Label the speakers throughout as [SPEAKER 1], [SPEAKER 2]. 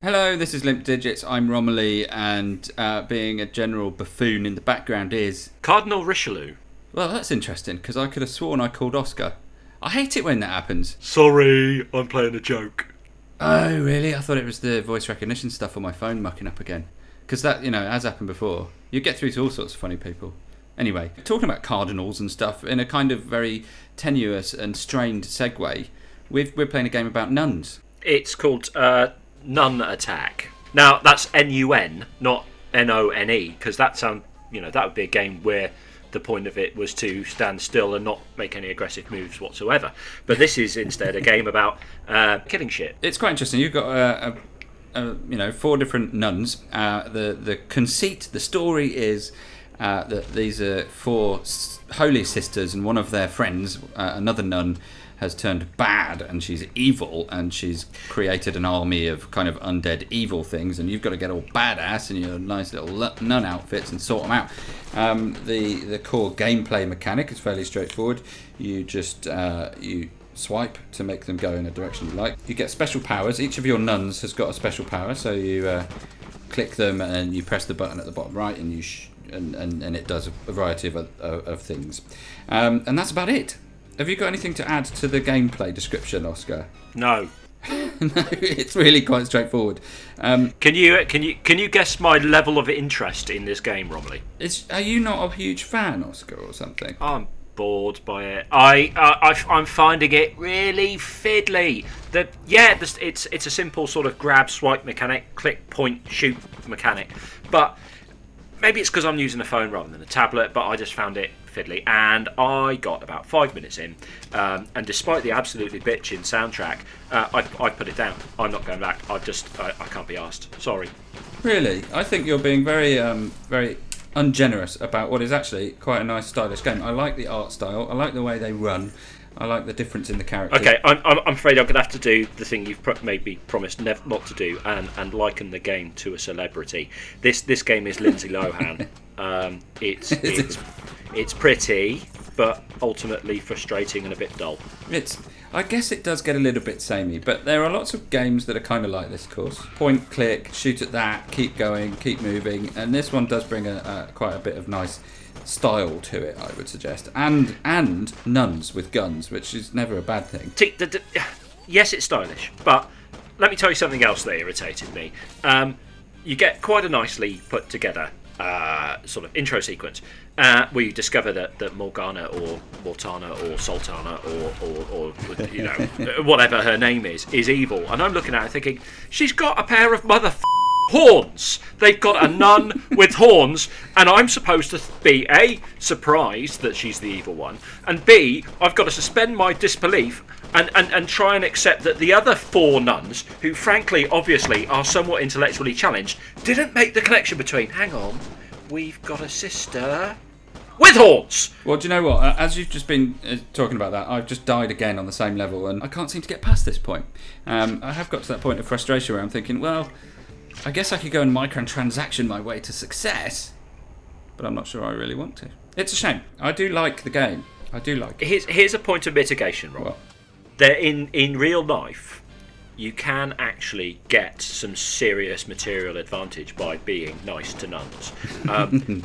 [SPEAKER 1] Hello, this is Limp Digits. I'm Romilly, and being a general buffoon in the background is...
[SPEAKER 2] Cardinal Richelieu.
[SPEAKER 1] Well, that's interesting, because I could have sworn I called Oscar. I hate it when that happens.
[SPEAKER 2] Sorry, I'm playing a joke.
[SPEAKER 1] Oh, really? I thought it was the voice recognition stuff on my phone mucking up again. Because that, has happened before. You get through to all sorts of funny people. Anyway, talking about cardinals and stuff, in a kind of very tenuous and strained segue, we're playing a game about nuns.
[SPEAKER 2] It's called Nun Attack. Now, that's N-U-N, not N-O-N-E, because that would be a game where the point of it was to stand still and not make any aggressive moves whatsoever. But this is instead a game about killing shit.
[SPEAKER 1] It's quite interesting. You've got 4 different nuns. The conceit, the story is that these are 4 holy sisters, and one of their friends, another nun, has turned bad, and she's evil, and she's created an army of kind of undead evil things, and you've got to get all badass in your nice little nun outfits and sort them out. The core gameplay mechanic is fairly straightforward. You just you swipe to make them go in a direction you like. You get special powers. Each of your nuns has got a special power, so you click them and you press the button at the bottom right, and and it does a variety of things. And that's about it. Have you got anything to add to the gameplay description, Oscar?
[SPEAKER 2] No.
[SPEAKER 1] No, it's really quite straightforward.
[SPEAKER 2] Can you guess my level of interest in this game, Romilly?
[SPEAKER 1] Are you not a huge fan, Oscar, or something?
[SPEAKER 2] I'm bored by it. I'm finding it really fiddly. It's a simple sort of grab, swipe mechanic, click, point, shoot mechanic. But maybe it's because I'm using a phone rather than a tablet, but I just found it fiddly, and I got about 5 minutes in, and despite the absolutely bitchin' soundtrack, I put it down. I'm not going back. I can't be asked. Sorry.
[SPEAKER 1] Really? I think you're being very very ungenerous about what is actually quite a nice, stylish game. I like the art style. I like the way they run. I like the difference in the characters.
[SPEAKER 2] Okay, I'm afraid I'm going to have to do the thing you've maybe promised not to do, and liken the game to a celebrity. This game is Lindsay Lohan. It's pretty, but ultimately frustrating and a bit dull.
[SPEAKER 1] I guess it does get a little bit samey, but there are lots of games that are kind of like this, of course. Point, click, shoot at that, keep going, keep moving, and this one does bring quite a bit of nice style to it, I would suggest, and nuns with guns, which is never a bad thing.
[SPEAKER 2] Yes, it's stylish, but let me tell you something else that irritated me. You get quite a nicely put together sort of intro sequence where you discover that Morgana or Mortana or Sultana or whatever her name is evil, and I'm looking at her thinking, she's got a pair of horns. They've got a nun with horns, and I'm supposed to be A, surprised that she's the evil one, and B, I've got to suspend my disbelief and try and accept that the other 4 nuns, who frankly, obviously, are somewhat intellectually challenged, didn't make the connection between, hang on, we've got a sister with horns!
[SPEAKER 1] Well, do you know what? As you've just been talking about that, I've just died again on the same level, and I can't seem to get past this point. I have got to that point of frustration where I'm thinking, well, I guess I could go and microtransaction my way to success, but I'm not sure I really want to. It's a shame. I do like the game. I do like it.
[SPEAKER 2] Here's a point of mitigation, Rob.
[SPEAKER 1] What?
[SPEAKER 2] There, in real life, you can actually get some serious material advantage by being nice to nuns.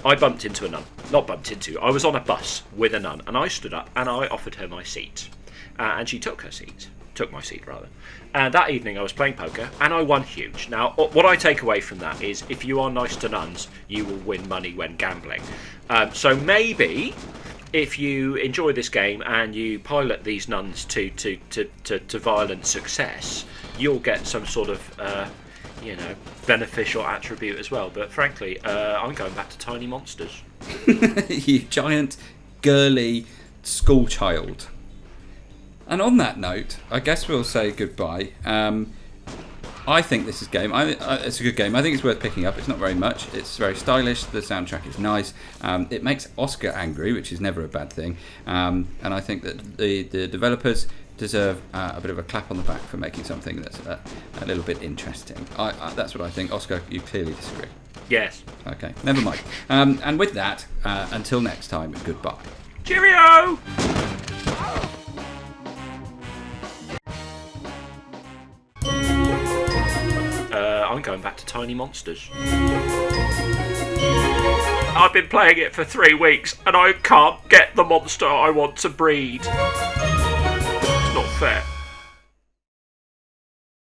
[SPEAKER 2] I bumped into a nun. Not bumped into. I was on a bus with a nun, and I stood up and I offered her my seat. And she took my seat, rather. And that evening I was playing poker, and I won huge. Now, what I take away from that is, if you are nice to nuns, you will win money when gambling. So maybe, if you enjoy this game and you pilot these nuns to violent success, you'll get some sort of beneficial attribute as well. But frankly, I'm going back to tiny monsters.
[SPEAKER 1] You giant, girly schoolchild. And on that note, I guess we'll say goodbye. I think this is game. It's a good game. I think it's worth picking up. It's not very much. It's very stylish. The soundtrack is nice. It makes Oscar angry, which is never a bad thing. And I think that the developers deserve a bit of a clap on the back for making something that's a little bit interesting. That's what I think. Oscar, you clearly disagree.
[SPEAKER 2] Yes.
[SPEAKER 1] Okay, never mind. And with that, until next time, goodbye.
[SPEAKER 2] Cheerio! I'm I'm going back to Tiny Monsters. I've been playing it for 3 weeks and I can't get the monster I want to breed. It's not fair.